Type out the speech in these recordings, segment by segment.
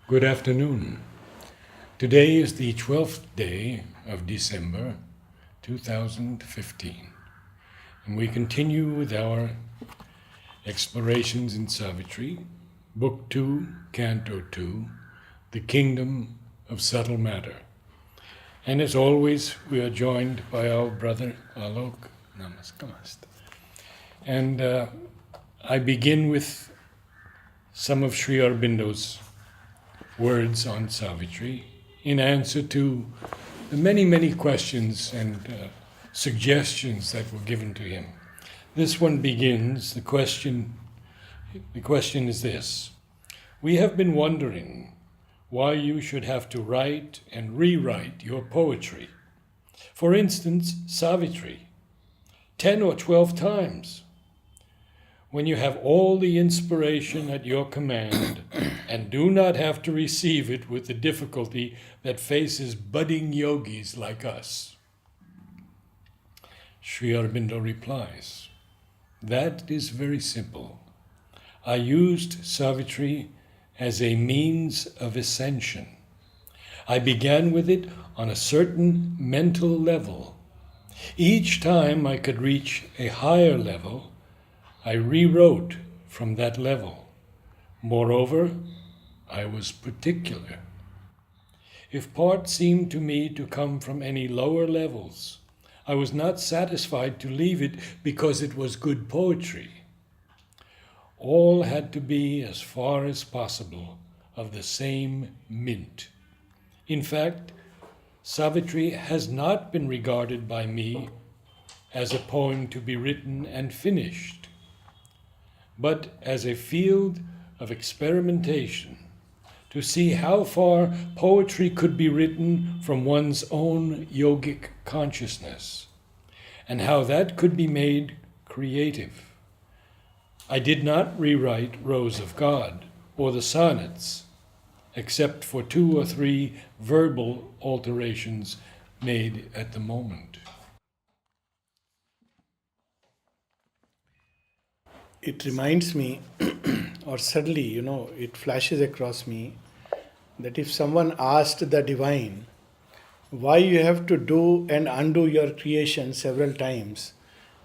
Good afternoon. Today is the 12th day of December 2015, and we continue with our explorations in Savitri, Book 2, Canto 2, The Kingdom of Subtle Matter. And as always, we are joined by our brother Alok. Namaskar. And I begin with some of Sri Aurobindo's words on Savitri in answer to the many, many questions and suggestions that were given to him. This one begins, the question is this: we have been wondering why you should have to write and rewrite your poetry. For instance, Savitri, 10 or 12 times, when you have all the inspiration at your command and do not have to receive it with the difficulty that faces budding yogis like us. Sri Aurobindo replies, that is very simple. I used Savitri as a means of ascension. I began with it on a certain mental level. Each time I could reach a higher level, I rewrote from that level. Moreover, I was particular. If part seemed to me to come from any lower levels, I was not satisfied to leave it because it was good poetry. All had to be, as far as possible, of the same mint. In fact, Savitri has not been regarded by me as a poem to be written and finished, but as a field of experimentation to see how far poetry could be written from one's own yogic consciousness, and how that could be made creative. I did not rewrite Rose of God or the sonnets, except for 2 or 3 verbal alterations made at the moment. It reminds me, or suddenly, it flashes across me that if someone asked the divine why you have to do and undo your creation several times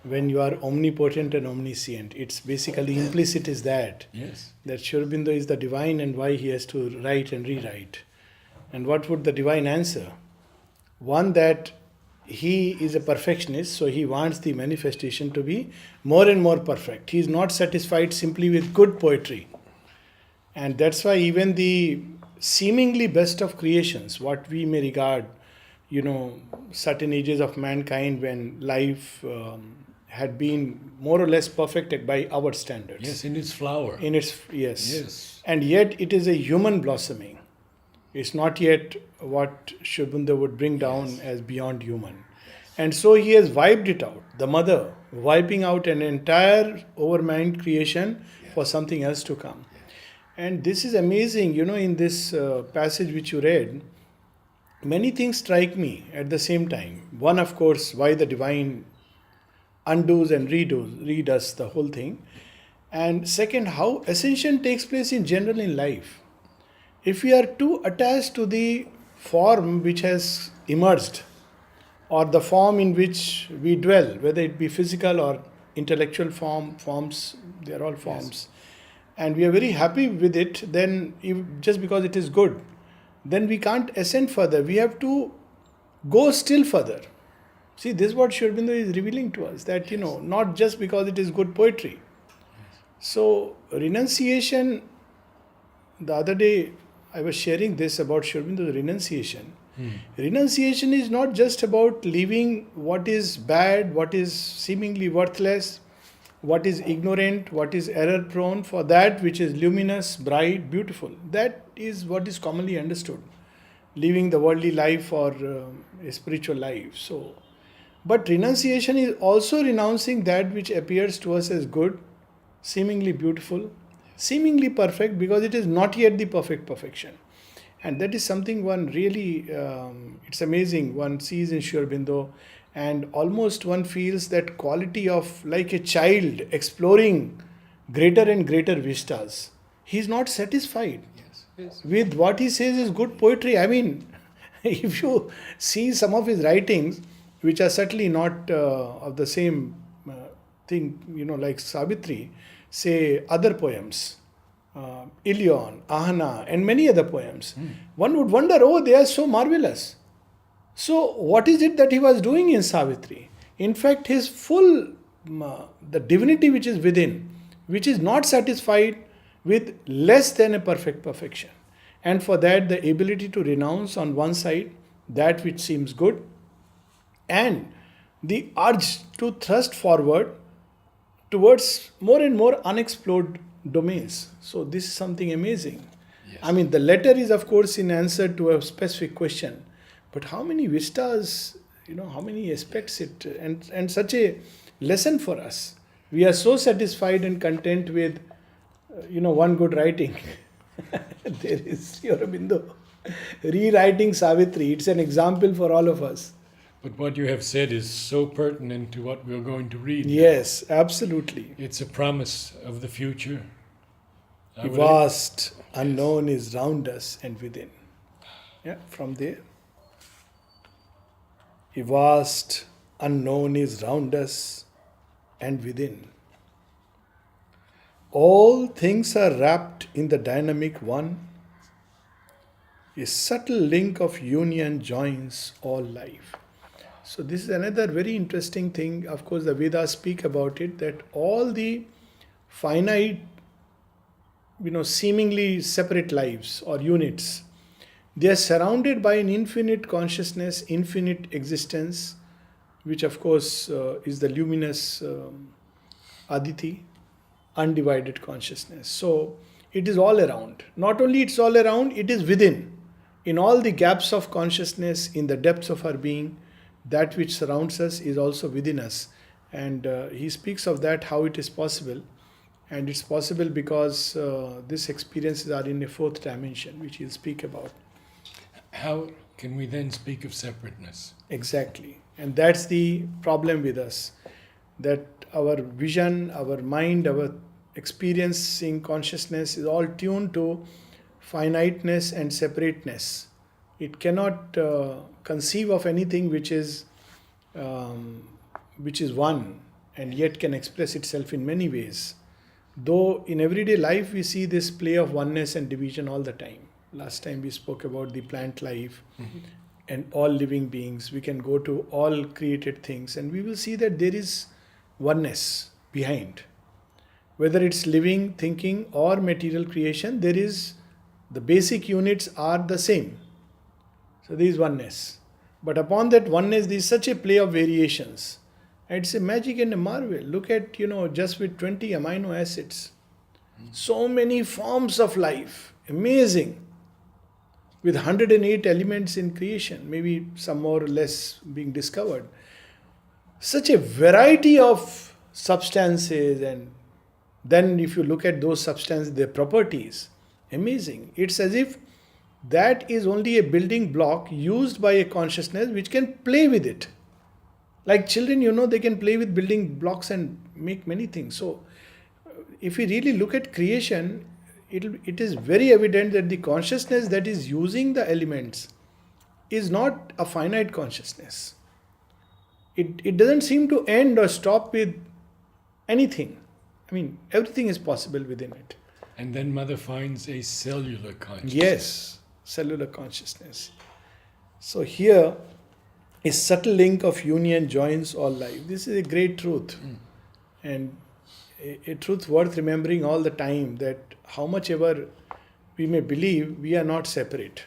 when you are omnipotent and omniscient, it's basically implicit is that Sri Aurobindo is the divine and why he has to write and rewrite. And what would the divine answer? One, that he is a perfectionist, so he wants the manifestation to be more and more perfect. He is not satisfied simply with good poetry. And that's why even the seemingly best of creations, what we may regard, certain ages of mankind when life had been more or less perfected by our standards. Yes, in its flower. Yes. And yet it is a human blossoming. It's not yet what Sri Aurobindo would bring down as beyond human. And so he has wiped it out. The mother wiping out an entire overmind creation for something else to come. And this is amazing, in this passage which you read, many things strike me at the same time. One, of course, why the divine undoes and redoes the whole thing. And second, how ascension takes place in general in life. If we are too attached to the form which has emerged, or the form in which we dwell, whether it be physical or intellectual forms, they are all forms, and we are very happy with it, then just because it is good, then we can't ascend further. We have to go still further. See, this is what Sri Aurobindo is revealing to us, that, not just because it is good poetry. So, renunciation, the other day, I was sharing this about Sri Aurobindo's renunciation. Renunciation is not just about leaving what is bad, what is seemingly worthless, what is ignorant, what is error prone, for that which is luminous, bright, beautiful. That is what is commonly understood. Leaving the worldly life for a spiritual life. But renunciation is also renouncing that which appears to us as good, seemingly beautiful, seemingly perfect, because it is not yet the perfect perfection. And that is something one really, it's amazing, one sees in Sri Aurobindo, and almost one feels that quality of like a child exploring greater and greater vistas. He is not satisfied. with what he says is good poetry. I mean, if you see some of his writings, which are certainly not of the same thing, like Savitri, say other poems, Ilion, Ahana, and many other poems, one would wonder, oh, they are so marvelous. So, what is it that he was doing in Savitri? In fact, his full, the divinity which is within, which is not satisfied with less than a perfect perfection. And for that, the ability to renounce on one side that which seems good, and the urge to thrust forward towards more and more unexplored domains. So, this is something amazing. Yes. I mean, the letter is, of course, in answer to a specific question. But how many vistas, how many aspects it, and such a lesson for us. We are so satisfied and content with, one good writing. There is Aurobindo rewriting Savitri. It's an example for all of us. But what you have said is so pertinent to what we're going to read. Yes, absolutely. It's a promise of the future. The vast unknown is round us and within. Yeah, from there. A vast unknown is round us and within. All things are wrapped in the dynamic one. A subtle link of union joins all life. So this is another very interesting thing. Of course, the Vedas speak about it, that all the finite, seemingly separate lives or units, they are surrounded by an infinite consciousness, infinite existence, which of course is the luminous Aditi, undivided consciousness. So it is all around. Not only it's all around, it is within. In all the gaps of consciousness, in the depths of our being, that which surrounds us is also within us. And he speaks of that, how it is possible. And it's possible because these experiences are in a fourth dimension, which he'll speak about. How can we then speak of separateness? Exactly. And that's the problem with us. That our vision, our mind, our experiencing consciousness is all tuned to finiteness and separateness. It cannot conceive of anything which is one and yet can express itself in many ways. Though in everyday life we see this play of oneness and division all the time. Last time we spoke about the plant life and all living beings. We can go to all created things and we will see that there is oneness behind. Whether it's living, thinking or material creation, there is, the basic units are the same. So there is oneness. But upon that oneness there is such a play of variations. And it's a magic and a marvel. Look at, just with 20 amino acids. So many forms of life. Amazing. With 108 elements in creation, maybe some more or less being discovered. Such a variety of substances, and then if you look at those substances, their properties, amazing. It's as if that is only a building block used by a consciousness which can play with it. Like children, they can play with building blocks and make many things. So if we really look at creation, it is very evident that the consciousness that is using the elements is not a finite consciousness. It doesn't seem to end or stop with anything. I mean, everything is possible within it. And then Mother finds a cellular consciousness. Yes, cellular consciousness. So here, a subtle link of union joins all life. This is a great truth. And a truth worth remembering all the time, that how much ever we may believe, we are not separate.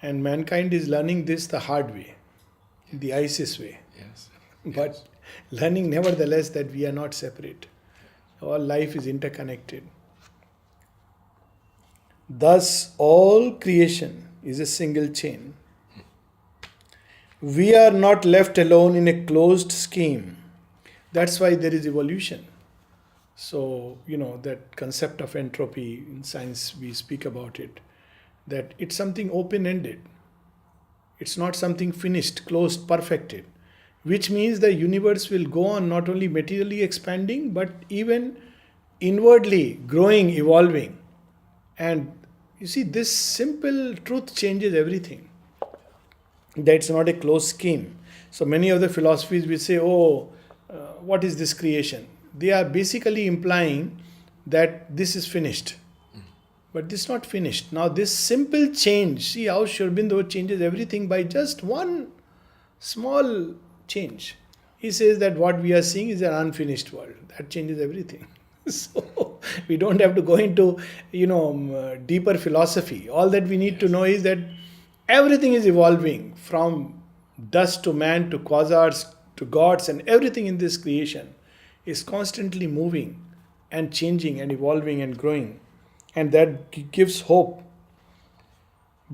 And mankind is learning this the hard way, the ISIS way. Yes. But learning nevertheless that we are not separate. All life is interconnected. Thus, all creation is a single chain. We are not left alone in a closed scheme. That's why there is evolution. So, that concept of entropy in science, we speak about it, that it's something open-ended. It's not something finished, closed, perfected, which means the universe will go on not only materially expanding, but even inwardly growing, evolving. And you see, this simple truth changes everything. That's not a closed scheme. So many of the philosophies we say, oh, what is this creation? They are basically implying that this is finished. But this is not finished. Now this simple change, see how Aurobindo changes everything by just one small change. He says that what we are seeing is an unfinished world. That changes everything. So we don't have to go into, deeper philosophy. All that we need to know is that everything is evolving from dust to man to quasars to gods, and everything in this creation is constantly moving and changing and evolving and growing. And that gives hope.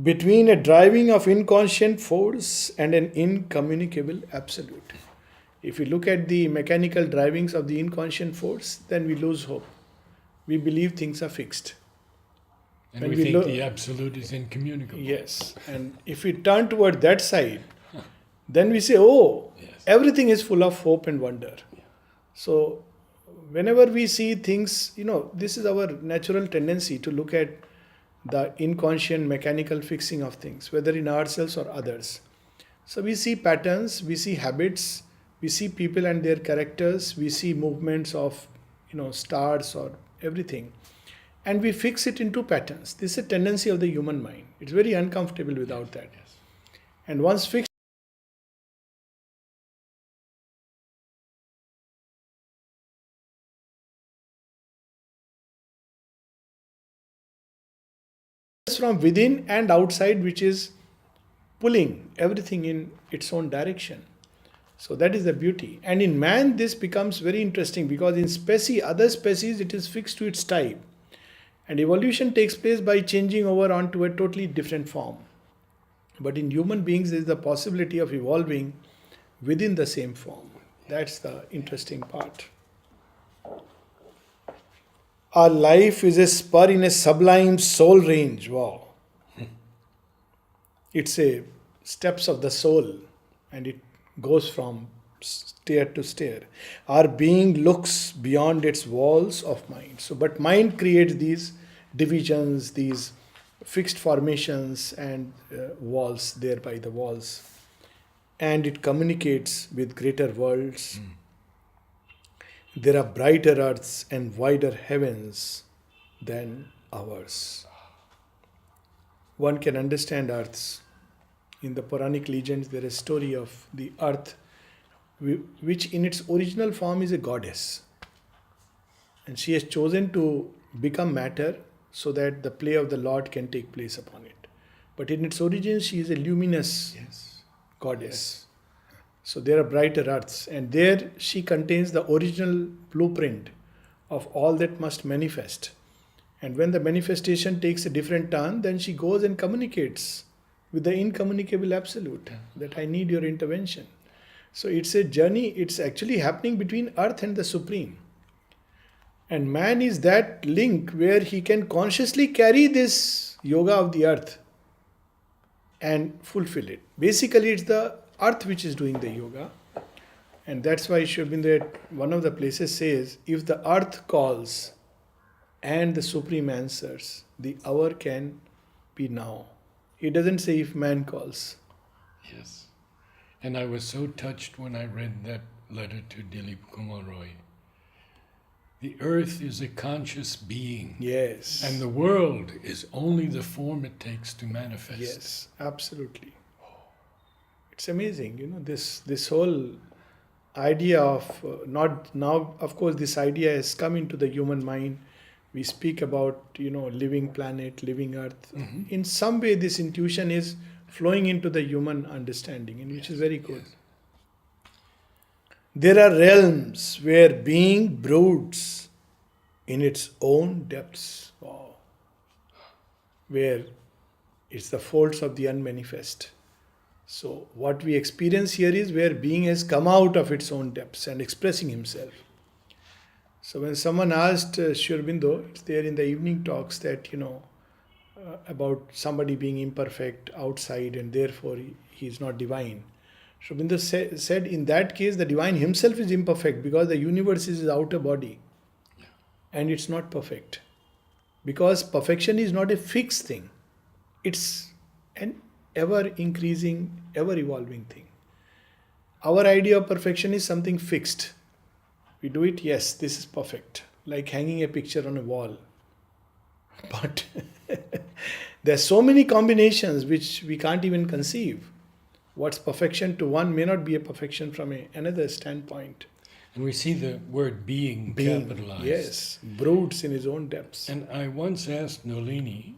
Between a driving of inconscient force and an incommunicable absolute. If we look at the mechanical drivings of the inconscient force, then we lose hope. We believe things are fixed. And we think the absolute is incommunicable. Yes. And if we turn toward that side, then we say, oh, yes, everything is full of hope and wonder. Yeah. So whenever we see things, this is our natural tendency to look at the inconscient mechanical fixing of things, whether in ourselves or others. So we see patterns, we see habits, we see people and their characters, we see movements of, stars or everything. And we fix it into patterns. This is a tendency of the human mind. It's very uncomfortable without that. Yes. And once fixed, from within and outside, which is pulling everything in its own direction. So that is the beauty. And in man, this becomes very interesting because in other species, it is fixed to its type. And evolution takes place by changing over onto a totally different form. But in human beings, there is the possibility of evolving within the same form. That's the interesting part. Our life is a spur in a sublime soul range. Wow. It's a steps of the soul, and it goes from stair to stair. Our being looks beyond its walls of mind. So, but mind creates these divisions, these fixed formations and walls there by the walls. And it communicates with greater worlds. There are brighter earths and wider heavens than ours. One can understand earths. In the Puranic legends, there is a story of the earth, which in its original form is a goddess. And she has chosen to become matter so that the play of the Lord can take place upon it. But in its origin, she is a luminous goddess. Yes. So there are brighter earths, and there she contains the original blueprint of all that must manifest. And when the manifestation takes a different turn, then she goes and communicates with the incommunicable absolute that I need your intervention. So it's a journey, it's actually happening between earth and the supreme. And man is that link where he can consciously carry this yoga of the earth and fulfill it. Basically, it's the earth which is doing the yoga. And that's why Aurobindo at one of the places says, if the earth calls and the supreme answers, the hour can be now. He doesn't say if man calls. Yes. And I was so touched when I read that letter to Dilip Kumar Roy. The earth is a conscious being. Yes. And the world is only the form it takes to manifest. Yes, absolutely. It's amazing, this whole idea of not now, of course, this idea has come into the human mind. We speak about, living planet, living earth. Mm-hmm. In some way, this intuition is flowing into the human understanding, and which is very good. Yes. There are realms where being broods in its own depths. Wow. Where it's the folds of the unmanifest. So what we experience here is where being has come out of its own depths and expressing himself. So when someone asked Aurobindo, it's there in the evening talks that, about somebody being imperfect outside and therefore he is not divine. Aurobindo said in that case the divine himself is imperfect because the universe is his outer body and it's not perfect. Because perfection is not a fixed thing, it's an ever increasing, ever evolving thing. Our idea of perfection is something fixed. We do it, yes, this is perfect, like hanging a picture on a wall. But there are so many combinations which we can't even conceive. What's perfection to one may not be a perfection from another standpoint. And we see the word being capitalized. Yes, broods in his own depths. And I once asked Nolini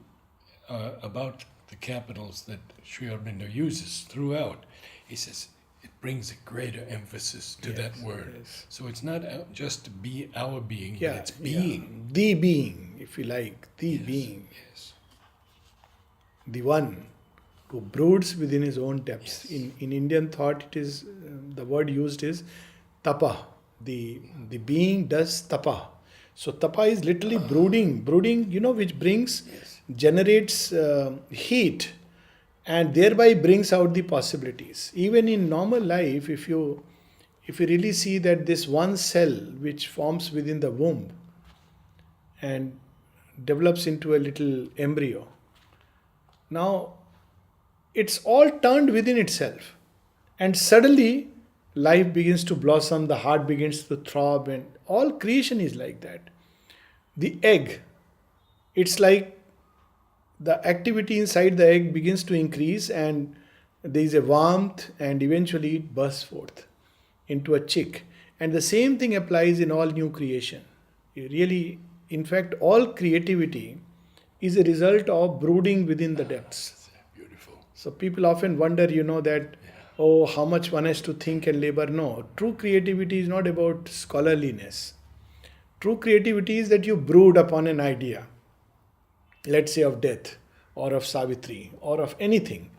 about the capitals that Sri Aurobindo uses throughout. He says it brings a greater emphasis to that word. Yes. So it's not just to be our being, Yeah, but it's being. yeah. The being, if you like, the being. Yes. The one who broods within his own depths. Yes. In Indian thought, it is the word used is tapa. The being does tapa. So tapa is literally brooding, which brings, generates heat, and thereby brings out the possibilities. Even in normal life, if you really see that this one cell which forms within the womb and develops into a little embryo, now it's all turned within itself, and suddenly life begins to blossom, the heart begins to throb, and all creation is like that. The egg, it's like the activity inside the egg begins to increase, and there is a warmth, and eventually it bursts forth into a chick. And the same thing applies in all new creation. Really, in fact, all creativity is a result of brooding within the depths. Beautiful. So people often wonder, that, oh, how much one has to think and labor. No, true creativity is not about scholarliness. True creativity is that you brood upon an idea, let's say of death, or of Savitri, or of anything.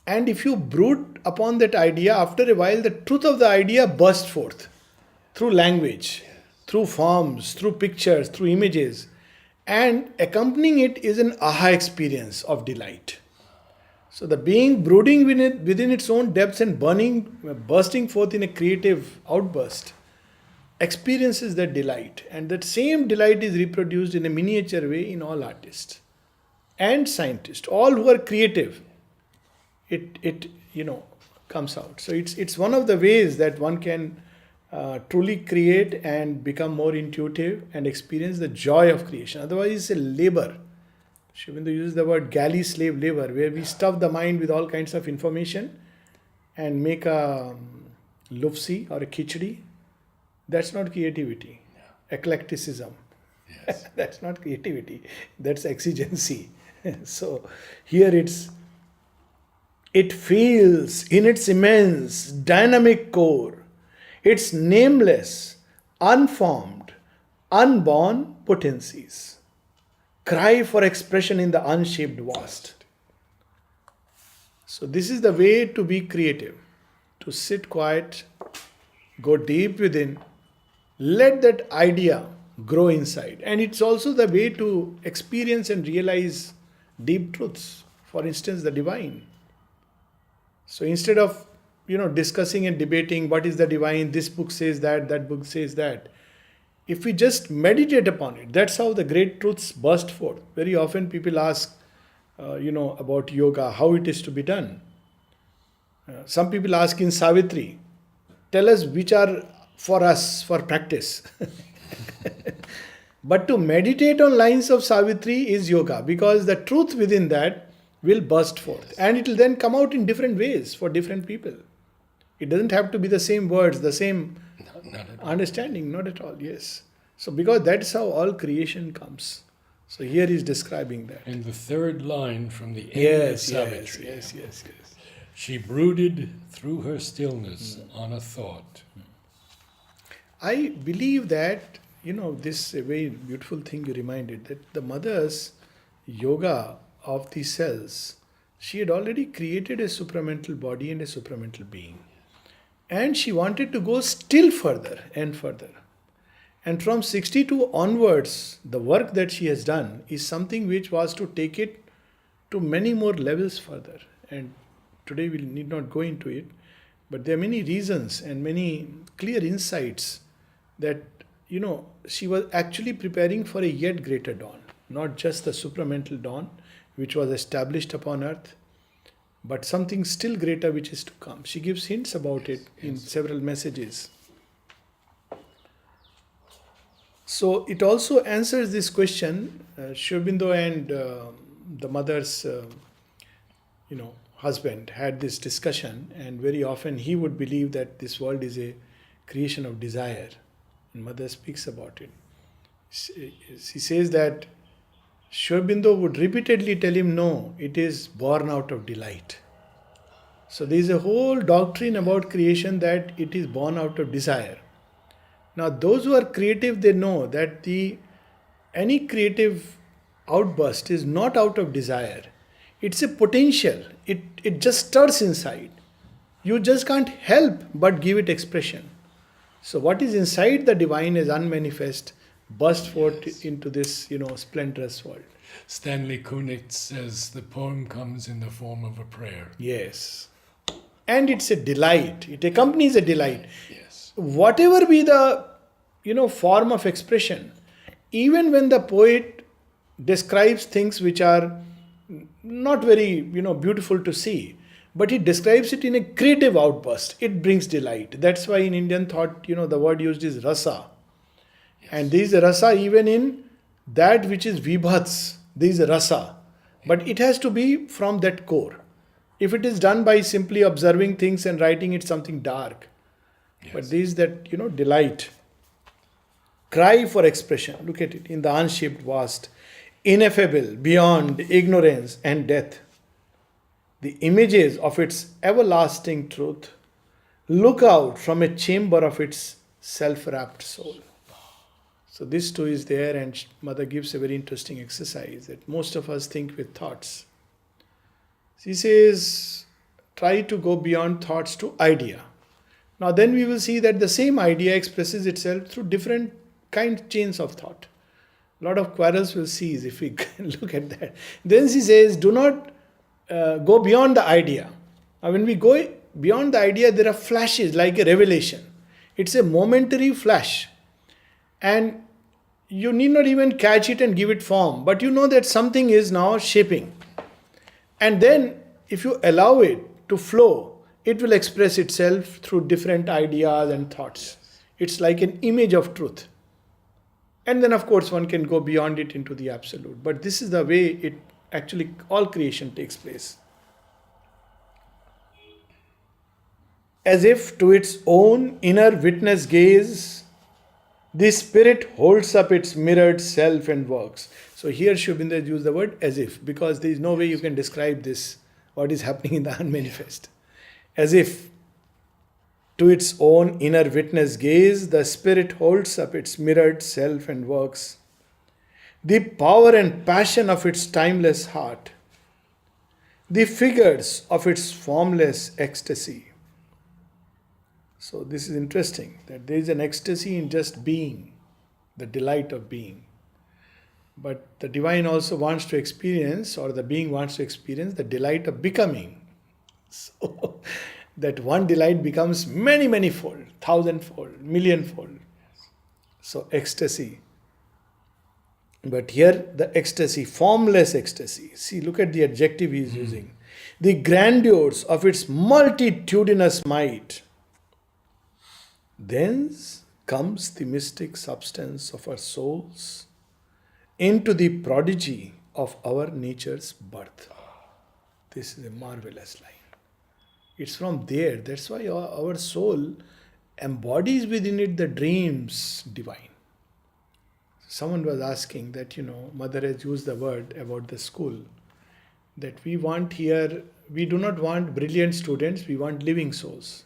And if you brood upon that idea, after a while, the truth of the idea bursts forth through language, through forms, through pictures, through images. And accompanying it is an aha experience of delight. So the being brooding within its own depths and bursting forth in a creative outburst experiences that delight. And that same delight is reproduced in a miniature way in all artists and scientists, all who are creative. It comes out. So it's one of the ways that one can truly create and become more intuitive and experience the joy of creation. Otherwise, it's a labor. Aurobindo uses the word galley slave labor, where we stuff the mind with all kinds of information and make a lufsi or a khichdi. That's not creativity. Eclecticism. Yes. That's not creativity. That's exigency. So here it feels in its immense dynamic core, its nameless, unformed, unborn potencies cry for expression in the unshaped vast. So this is the way to be creative, to sit quiet, go deep within, let that idea grow inside. And it's also the way to experience and realize deep truths. For instance, the divine. So instead of discussing and debating what is the divine, this book says that book says that, if we just meditate upon it, that's how the great truths burst forth. Very often people ask, about yoga, how it is to be done. Some people ask in Savitri, tell us which are for us for practice. But to meditate on lines of Savitri is yoga, because the truth within that will burst forth. And it will then come out in different ways for different people. It doesn't have to be the same words, the same understanding, not at all, yes. So because that's how all creation comes. So here he's describing that. And the third line from the end of Savitri. Yes. She brooded through her stillness on a thought. I believe that, this is a very beautiful thing you reminded, that the mother's yoga of the cells, she had already created a supramental body and a supramental being. And she wanted to go still further and further. And from 62 onwards, the work that she has done is something which was to take it to many more levels further. And today we need not go into it, but there are many reasons and many clear insights that, she was actually preparing for a yet greater dawn. not just the supramental dawn which was established upon earth, but something still greater which is to come. She gives hints about it in several messages. So it also answers this question. Aurobindo and the mother's husband had this discussion, and very often he would believe that this world is a creation of desire. And mother speaks about it. She says that Aurobindo would repeatedly tell him, no, it is born out of delight. So there is a whole doctrine about creation that it is born out of desire. Now those who are creative, they know that any creative outburst is not out of desire. It's a potential. It just stirs inside. You just can't help but give it expression. So what is inside the divine is unmanifest, burst forth into this, splendorous world. Stanley Kunitz says the poem comes in the form of a prayer. Yes. And it's a delight. It accompanies a delight. Yes. Whatever be the, form of expression, even when the poet describes things which are not very, beautiful to see, but he describes it in a creative outburst. It brings delight. That's why in Indian thought, the word used is rasa. Yes. And there is a rasa even in that which is vibhats. There is a rasa. But it has to be from that core. If it is done by simply observing things and writing, it's something dark. Yes. But there is that, delight. Cry for expression. Look at it. In the unshaped vast, ineffable, beyond ignorance and death, the images of its everlasting truth look out from a chamber of its self-wrapped soul. So this too is there, and mother gives a very interesting exercise that most of us think with thoughts. She says, try to go beyond thoughts to idea. Now then we will see that the same idea expresses itself through different chains of thought. A lot of quarrels will cease if we look at that. Then she says, do not go beyond the idea. Now when we go beyond the idea, there are flashes like a revelation. It's a momentary flash. And you need not even catch it and give it form, but you know that something is now shaping. And then if you allow it to flow, it will express itself through different ideas and thoughts. It's like an image of truth. And then of course one can go beyond it into the absolute. But this is the way it actually all creation takes place. As if to its own inner witness gaze, the spirit holds up its mirrored self and works. So here Aurobindo used the word as if, because there is no way you can describe this, what is happening in the unmanifest. As if to its own inner witness gaze, the spirit holds up its mirrored self and works. The power and passion of its timeless heart, the figures of its formless ecstasy. So this is interesting, that there is an ecstasy in just being, the delight of being. But the divine also wants to experience, or the being wants to experience, the delight of becoming. So that one delight becomes many, many-fold, thousand-fold, million-fold. So ecstasy. But here the ecstasy, formless ecstasy. See, look at the adjective he is using. The grandeurs of its multitudinous might. Thence comes the mystic substance of our souls into the prodigy of our nature's birth. This is a marvelous line. It's from there. That's why our soul embodies within it the dreams divine. Someone was asking that, mother has used the word about the school, that we want here, we do not want brilliant students, we want living souls.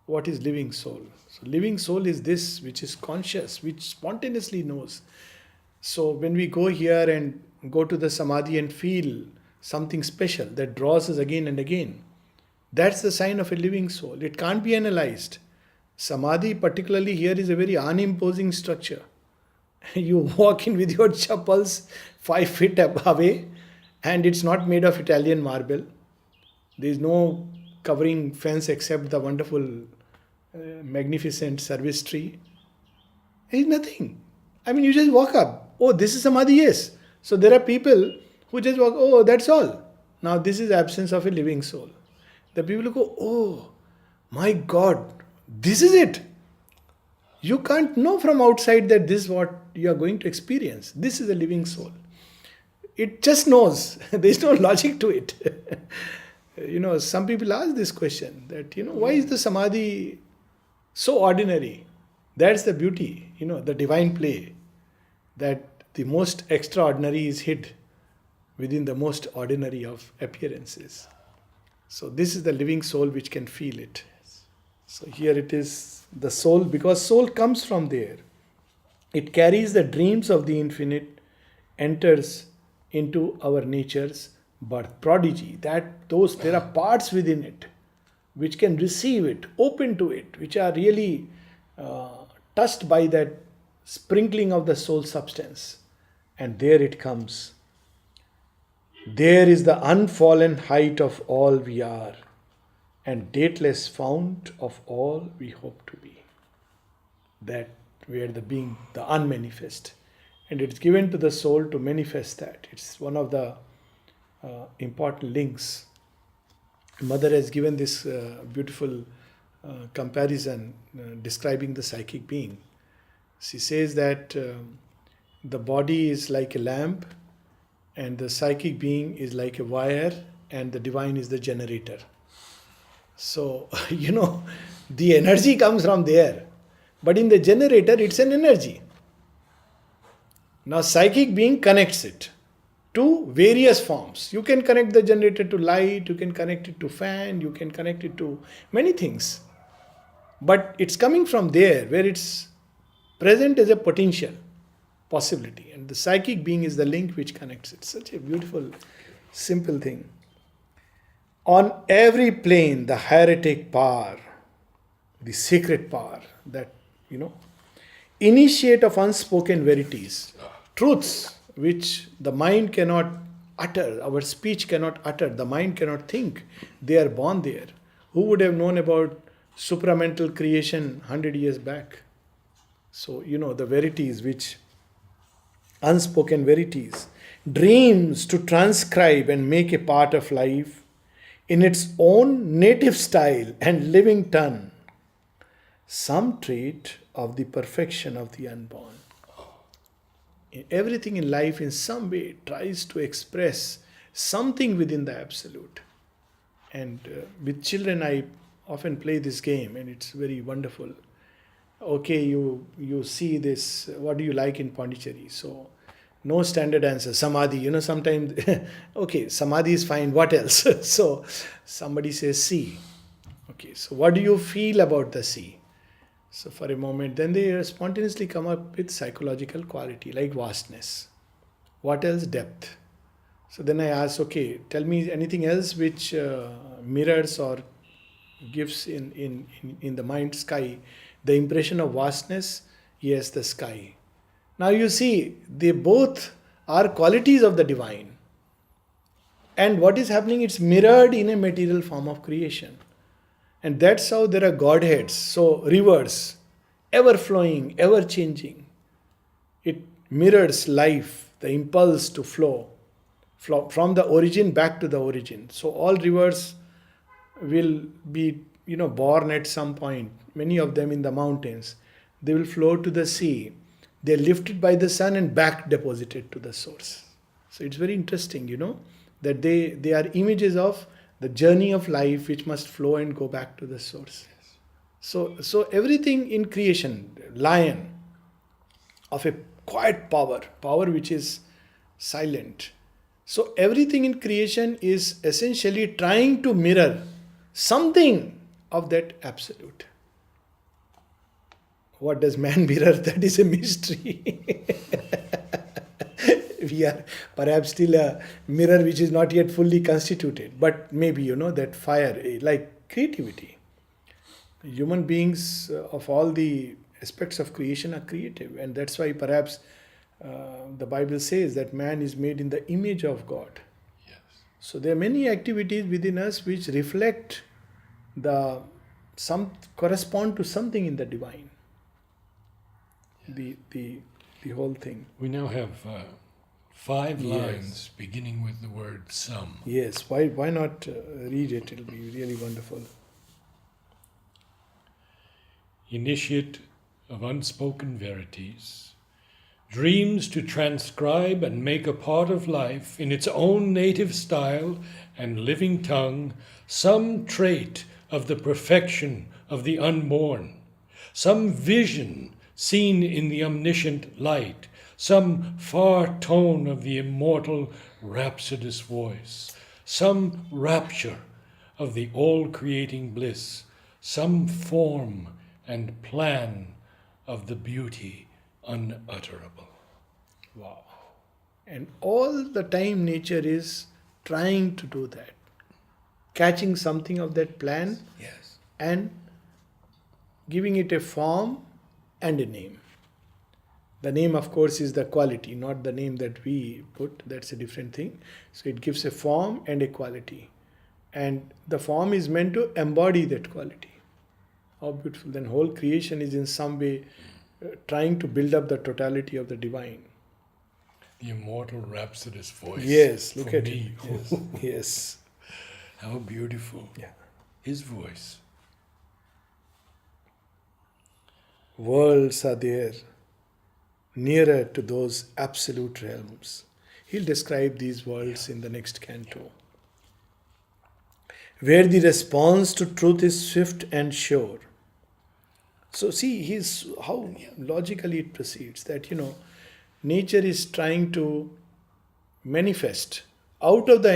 What is living soul? So living soul is this which is conscious, which spontaneously knows. So when we go here and go to the samadhi and feel something special that draws us again and again, that's the sign of a living soul. It can't be analyzed. Samadhi particularly here is a very unimposing structure. You walk in with your chappals 5 feet away, and it's not made of Italian marble. There is no covering fence except the wonderful, magnificent service tree. There is nothing. I mean, you just walk up. Oh, this is Samadhi, yes. So there are people who just walk, oh, that's all. Now this is absence of a living soul. The people who go, oh, my God, this is it. You can't know from outside that this is what you are going to experience. This is a living soul. It just knows. There is no logic to it. Some people ask this question that, why is the samadhi so ordinary? That's the beauty, the divine play. That the most extraordinary is hid within the most ordinary of appearances. So this is the living soul which can feel it. So here it is the soul, because soul comes from there. It carries the dreams of the infinite, enters into our nature's birth. Prodigy, there are parts within it which can receive it, open to it, which are really touched by that sprinkling of the soul substance. And there it comes. There is the unfallen height of all we are, and dateless fount of all we hope to be. That where the being, the unmanifest. And it's given to the soul to manifest that. It's one of the important links. Mother has given this beautiful comparison describing the psychic being. She says that the body is like a lamp, and the psychic being is like a wire, and the divine is the generator. So, the energy comes from there. But in the generator, it's an energy. Now, psychic being connects it to various forms. You can connect the generator to light, you can connect it to fan, you can connect it to many things. But it's coming from there, where it's present as a potential possibility. And the psychic being is the link which connects it. Such a beautiful, simple thing. On every plane, the heretic power, the secret power, that, initiate of unspoken verities, truths which the mind cannot utter, our speech cannot utter, the mind cannot think, they are born there. Who would have known about supramental creation 100 years back? So, the verities which, unspoken verities, dreams to transcribe and make a part of life in its own native style and living tongue, some trait of the perfection of the unborn. Everything in life in some way tries to express something within the absolute. And with children I often play this game, and it's very wonderful. Okay, you see this, what do you like in Pondicherry? So, no standard answer. Samadhi, sometimes, okay, Samadhi is fine, what else? So, somebody says sea. Okay, so what do you feel about the sea? So, for a moment, then they spontaneously come up with psychological quality, like vastness. What else? Depth. So, then I ask, okay, tell me anything else which mirrors or gives in the mind sky the impression of vastness. Yes, the sky. Now you see, they both are qualities of the divine. And what is happening? It's mirrored in a material form of creation. And that's how there are Godheads. So rivers, ever flowing, ever changing. It mirrors life, the impulse to flow from the origin back to the origin. So all rivers will be, born at some point, many of them in the mountains. They will flow to the sea. They are lifted by the sun and back deposited to the source. So it's very interesting, that they are images of the journey of life which must flow and go back to the source. So everything in creation, lion, of a quiet power which is silent. So everything in creation is essentially trying to mirror something of that absolute. What does man mirror? That is a mystery. We are perhaps still a mirror which is not yet fully constituted. But maybe, that fire, like creativity. Human beings of all the aspects of creation are creative. And that's why perhaps the Bible says that man is made in the image of God. Yes. So there are many activities within us which reflect correspond to something in the divine. The whole thing. We now have 5 Yes. lines beginning with the word some. Yes, why not read it? It'll be really wonderful. Initiate of unspoken verities, dreams to transcribe and make a part of life in its own native style and living tongue some trait of the perfection of the unborn, some vision seen in the omniscient light, some far tone of the immortal rhapsodous voice, some rapture of the all-creating bliss, some form and plan of the beauty unutterable. Wow. And all the time nature is trying to do that. Catching something of that plan Yes. and giving it a form and a name. The name, of course, is the quality, not the name that we put. That's a different thing. So it gives a form and a quality. And the form is meant to embody that quality. How beautiful. Then whole creation is in some way trying to build up the totality of the divine. The immortal rhapsodous voice. Yes, look for at me. it. Yes. Yes. How beautiful. Yeah. His voice. Worlds are there, nearer to those absolute realms. He'll describe these worlds in the next canto. Where the response to truth is swift and sure. So see, how logically it proceeds that, nature is trying to manifest out of the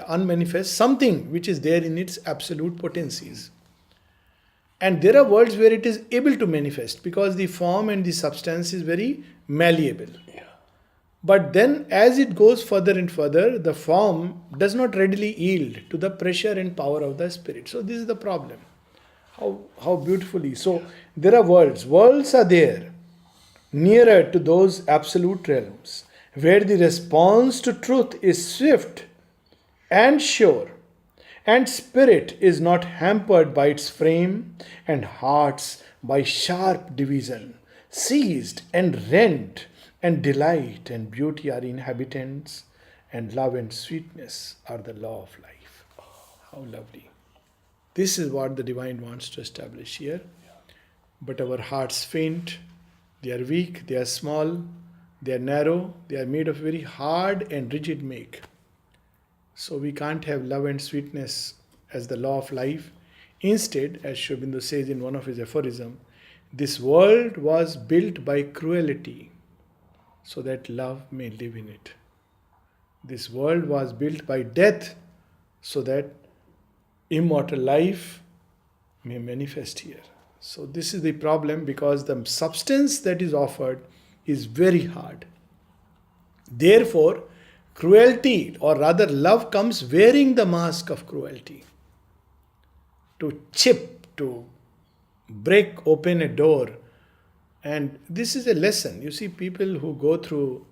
unmanifest something which is there in its absolute potencies. And there are worlds where it is able to manifest because the form and the substance is very malleable. Yeah. But then as it goes further and further, the form does not readily yield to the pressure and power of the spirit. So this is the problem. How beautifully. So there are worlds. Worlds are there, nearer to those absolute realms, where the response to truth is swift and sure, and spirit is not hampered by its frame, and hearts by sharp division, seized and rent, and delight and beauty are inhabitants, and love and sweetness are the law of life. How lovely. This is what the divine wants to establish here. But our hearts faint, they are weak, they are small, they are narrow, they are made of very hard and rigid make. So we can't have love and sweetness as the law of life. Instead, as Aurobindo says in one of his aphorisms, this world was built by cruelty so that love may live in it. This world was built by death so that immortal life may manifest here. So this is the problem, because the substance that is offered is very hard. Therefore, cruelty, or rather love, comes wearing the mask of cruelty. To chip, to break open a door. And this is a lesson. You see, people who go through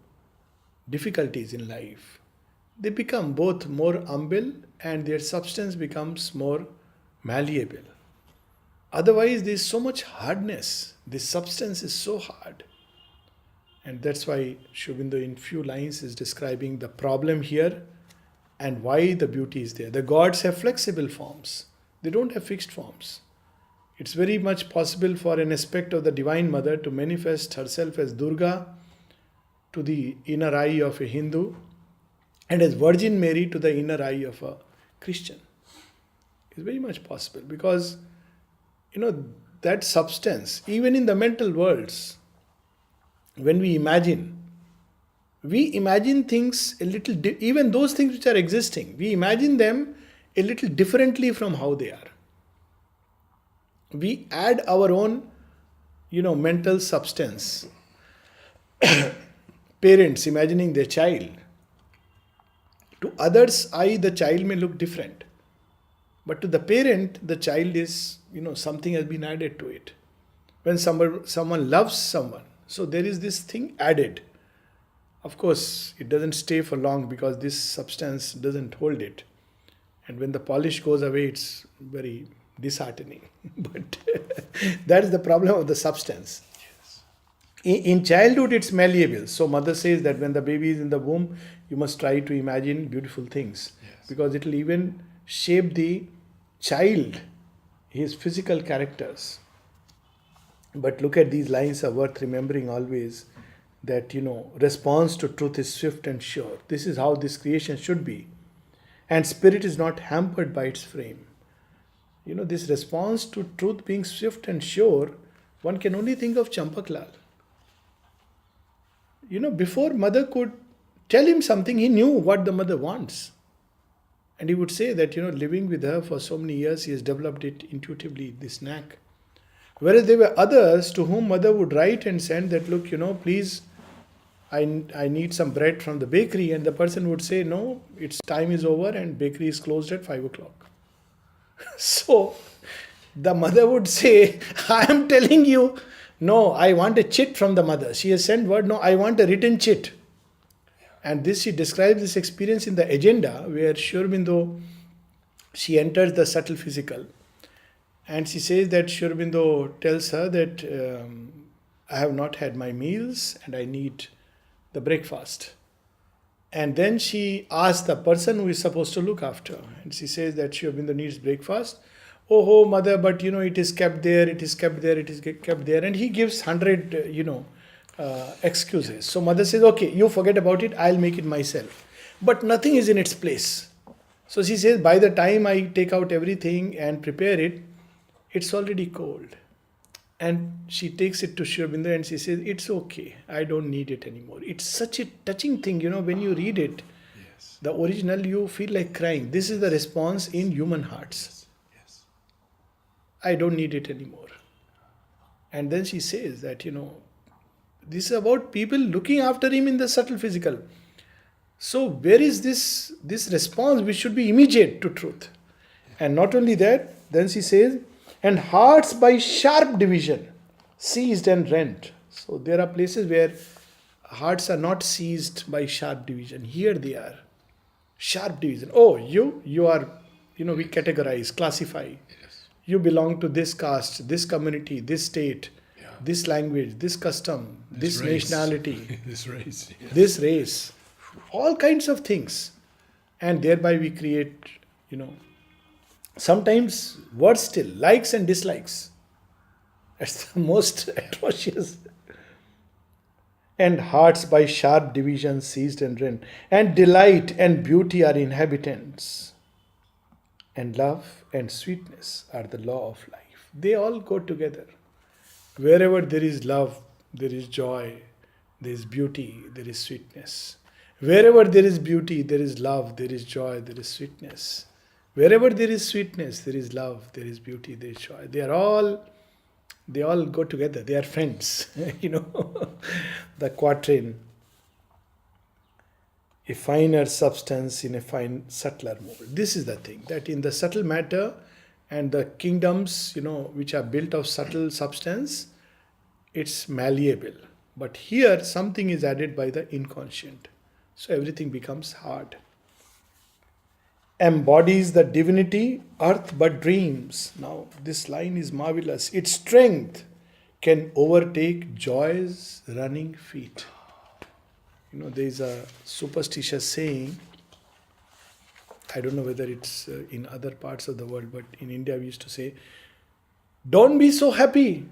difficulties in life, they become both more humble and their substance becomes more malleable. Otherwise, there is so much hardness. This substance is so hard. And that's why Aurobindo in few lines is describing the problem here and why the beauty is there. The gods have flexible forms. They don't have fixed forms. It's very much possible for an aspect of the Divine Mother to manifest herself as Durga to the inner eye of a Hindu, and as Virgin Mary to the inner eye of a Christian. It's very much possible because, that substance, even in the mental worlds, when we imagine things a little, even those things which are existing, we imagine them a little differently from how they are. We add our own, mental substance. Parents imagining their child. To others' eye, the child may look different. But to the parent, the child is, something has been added to it. When someone loves someone, so there is this thing added. Of course, it doesn't stay for long because this substance doesn't hold it. And when the polish goes away, it's very disheartening. But that is the problem of the substance. Yes. In childhood, it's malleable. So mother says that when the baby is in the womb, you must try to imagine beautiful things, Yes. because it will even shape the child, his physical characters. But look at these lines are worth remembering always, that response to truth is swift and sure. This is how this creation should be. And spirit is not hampered by its frame. This response to truth being swift and sure, one can only think of Champaklal. Before mother could tell him something, he knew what the mother wants. And he would say that, living with her for so many years, he has developed it intuitively, this knack. Whereas there were others to whom mother would write and send that, look, please, I need some bread from the bakery. And the person would say, no, its time is over and bakery is closed at 5 o'clock. So the mother would say, I am telling you, no, I want a chit from the mother. She has sent word, no, I want a written chit. And this, she describes this experience in the agenda where Aurobindo, she enters the subtle physical. And she says that Aurobindo tells her that I have not had my meals and I need the breakfast. And then she asks the person who is supposed to look after. And she says that Aurobindo needs breakfast. Oh, mother, but it is kept there, it is kept there, it is kept there. And he gives 100, excuses. So mother says, okay, you forget about it, I'll make it myself. But nothing is in its place. So she says, by the time I take out everything and prepare it, it's already cold. And she takes it to Aurobindo and she says, it's okay, I don't need it anymore. It's such a touching thing, when you read it, Yes. the original, you feel like crying. This is the response in human hearts. Yes. I don't need it anymore. And then she says that, this is about people looking after him in the subtle physical. So where is this response which should be immediate to truth? And not only that, then she says, and hearts by sharp division, seized and rent. So there are places where hearts are not seized by sharp division. Here they are. Sharp division. Oh, you are, we categorize, classify. Yes. You belong to this caste, this community, this state, Yeah. this language, this custom, this race. nationality, This race. Yes. this race. All kinds of things. And thereby we create, sometimes worse still, likes and dislikes. That's the most atrocious. And hearts by sharp division seized and rent. And delight and beauty are inhabitants. And love and sweetness are the law of life. They all go together. Wherever there is love, there is joy, there is beauty, there is sweetness. Wherever there is beauty, there is love, there is joy, there is sweetness. Wherever there is sweetness, there is love, there is beauty, there is joy. They all go together. They are friends. The quatrain. A finer substance in a fine, subtler mold. This is the thing, that in the subtle matter and the kingdoms, which are built of subtle substance, it's malleable. But here, something is added by the inconscient. So everything becomes hard. Embodies the divinity, earth but dreams. Now, this line is marvelous. Its strength can overtake joy's running feet. There is a superstitious saying, I don't know whether it's in other parts of the world, but in India we used to say, don't be so happy.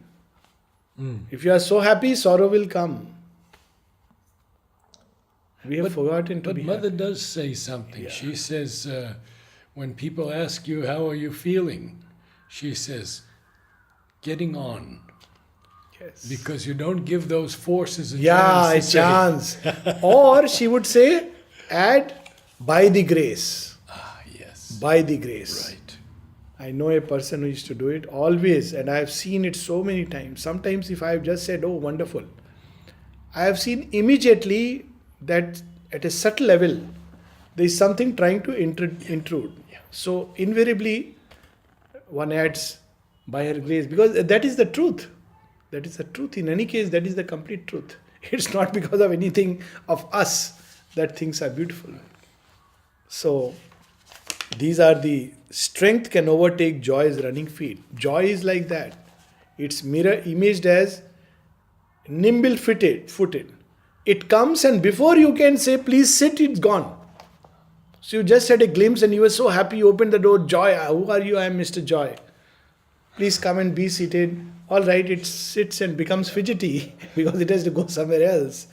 If you are so happy, sorrow will come. We have forgotten to be But Mother happy. does say something. Yeah. She says, when people ask you, how are you feeling? She says, getting on. Yes. Because you don't give those forces a Yeah, a chance. to say, chance. Or she would say, add by the grace. Ah, yes. By the grace. Right. I know a person who used to do it always, and I have seen it so many times. Sometimes if I have just said, oh, wonderful, I have seen immediately that at a subtle level, there is something trying to intrude. Yeah. So invariably, one adds by her grace, because that is the truth. That is the truth. In any case, that is the complete truth. It's not because of anything of us that things are beautiful. So these are the strength can overtake joy's running feet. Joy is like that. It's mirror imaged as nimble-footed. It comes and before you can say, please sit, it's gone. So you just had a glimpse and you were so happy, you opened the door, Joy, who are you? I am Mr. Joy. Please come and be seated. All right, it sits and becomes fidgety because it has to go somewhere else.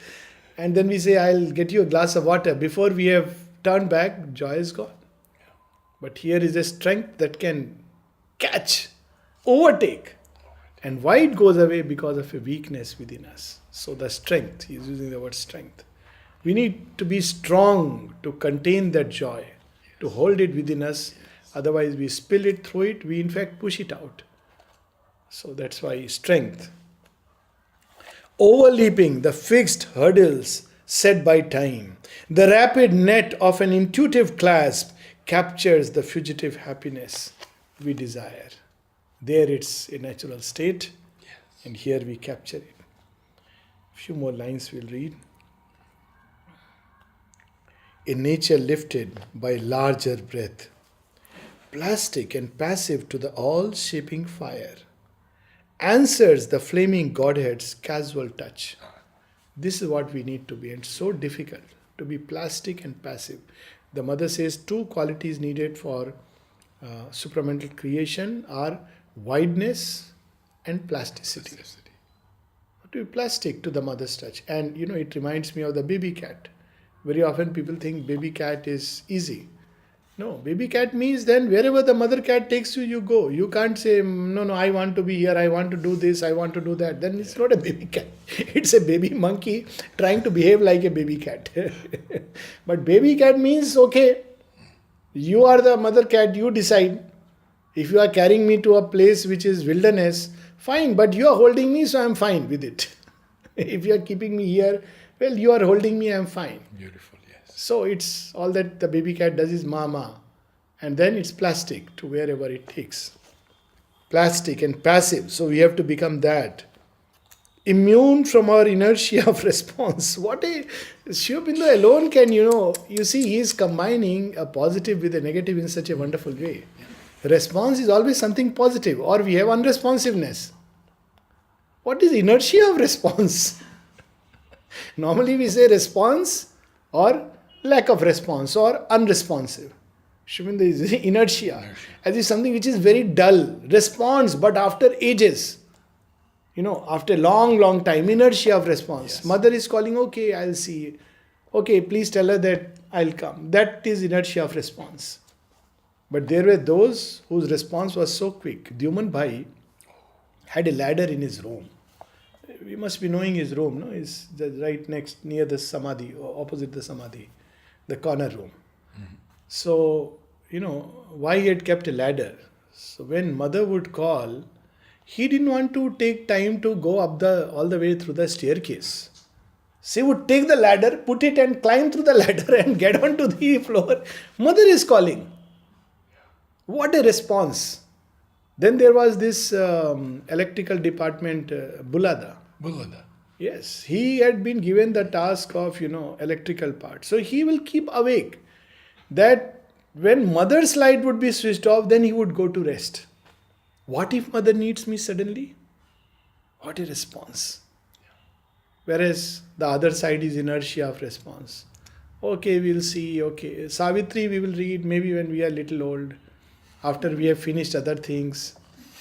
And then we say, I'll get you a glass of water. Before we have turned back, joy is gone. But here is a strength that can catch, overtake. And why it goes away? Because of a weakness within us. So the strength, he is using the word strength. We need to be strong to contain that joy, to hold it within us. Otherwise we spill it, throw it, we in fact push it out. So that's why strength. Overleaping the fixed hurdles set by time, the rapid net of an intuitive clasp captures the fugitive happiness we desire. There it's a natural state, and here we capture it. A few more lines we'll read. A nature lifted by larger breath, plastic and passive to the all-shaping fire, answers the flaming Godhead's casual touch. This is what we need to be, and it's so difficult to be plastic and passive. The mother says two qualities needed for supramental creation are wideness and plasticity. To be plastic to the mother's touch. And it reminds me of the baby cat. Very often people think baby cat is easy. No, baby cat means then wherever the mother cat takes you, you go. You can't say, no, I want to be here, I want to do this, I want to do that. Then it's not a baby cat. It's a baby monkey trying to behave like a baby cat. But baby cat means, okay, you are the mother cat, you decide. If you are carrying me to a place which is wilderness, fine, but you are holding me, so I'm fine with it. If you are keeping me here, well, you are holding me, I'm fine. Beautiful, yes. So it's all that the baby cat does is mama. And then it's plastic to wherever it takes. Plastic and passive. So we have to become that. Immune from our inertia of response. What a Aurobindo alone can, you see, he is combining a positive with a negative in such a wonderful way. Response is always something positive, or we have unresponsiveness. What is inertia of response? Normally we say response or lack of response or unresponsive. Aurobindo is inertia. As if something which is very dull, responds but after ages. After long time, inertia of response. Yes. Mother is calling, okay, I'll see. Okay, please tell her that I'll come. That is inertia of response. But there were those whose response was so quick. Dyuman Bhai had a ladder in his room. We must be knowing his room, no? It's right next, near the Samadhi, or opposite the Samadhi, the corner room. Mm-hmm. So, why he had kept a ladder. So when mother would call, he didn't want to take time to go up all the way through the staircase. She would take the ladder, put it and climb through the ladder and get onto the floor. Mother is calling. What a response. Then there was this electrical department, Bulada. Yes, he had been given the task of, electrical part. So he will keep awake. That when mother's light would be switched off, then he would go to rest. What if mother needs me suddenly? What a response. Whereas the other side is inertia of response. Okay, we'll see. Okay, Savitri we will read maybe when we are little old. After we have finished other things.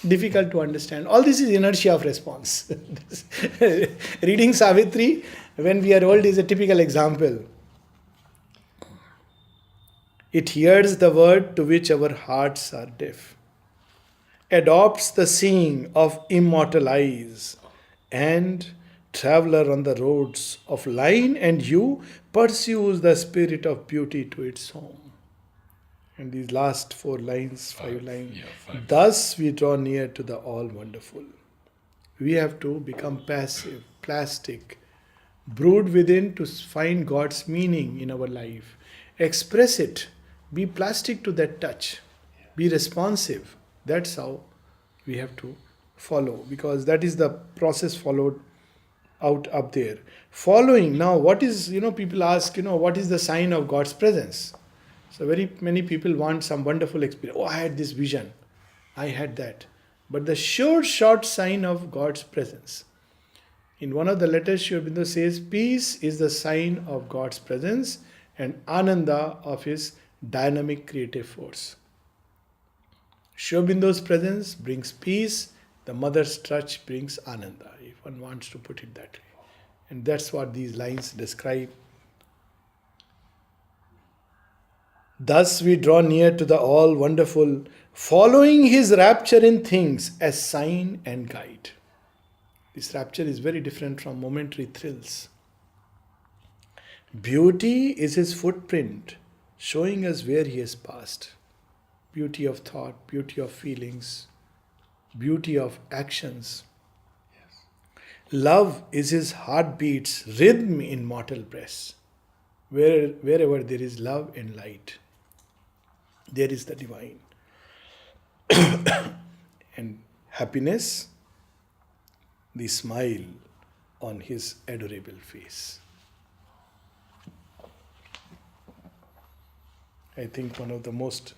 Difficult to understand. All this is inertia of response. Reading Savitri when we are old is a typical example. It hears the word to which our hearts are deaf, adopts the seeing of immortal eyes, and, traveller on the roads of line and hue, pursues the spirit of beauty to its home. And these last 4 lines, 5 lines. Thus we draw near to the all-wonderful. We have to become passive, plastic, brood within to find God's meaning in our life. Express it. Be plastic to that touch. Be responsive. That's how we have to follow, because that is the process followed out up there. Following, now what is, people ask, what is the sign of God's presence? So very many people want some wonderful experience. Oh, I had this vision. I had that. But the sure short sign of God's presence In one of the letters, Sri Aurobindo says, peace is the sign of God's presence and Ananda of His dynamic creative force. Sri Aurobindo's presence brings peace, the mother's touch brings Ananda, if one wants to put it that way. And that's what these lines describe. Thus we draw near to the all-wonderful, following His rapture in things as sign and guide. This rapture is very different from momentary thrills. Beauty is His footprint, showing us where He has passed. Beauty of thought, beauty of feelings, beauty of actions. Love is His heartbeat's rhythm in mortal breasts. Wherever there is love and light, there is the divine. And happiness, the smile on His adorable face. I think one of the most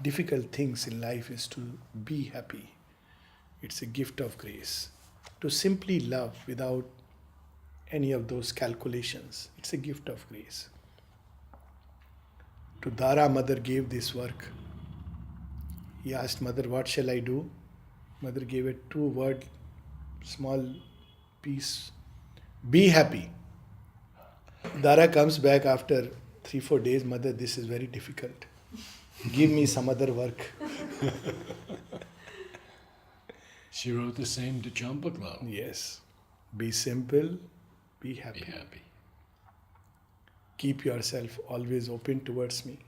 difficult things in life is to be happy. It's a gift of grace. To simply love without any of those calculations, it's a gift of grace. To Dara, mother gave this work. He asked mother, what shall I do? Mother gave a 2-word small piece. Be happy. Dara comes back after 3-4 days. Mother, this is very difficult. Give me some other work. She wrote the same to Champakla. Yes. Be simple, be happy. Be happy. Keep yourself always open towards me.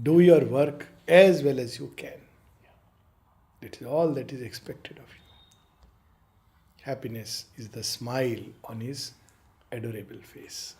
Do your work as well as you can. That is all that is expected of you. Happiness is the smile on His adorable face.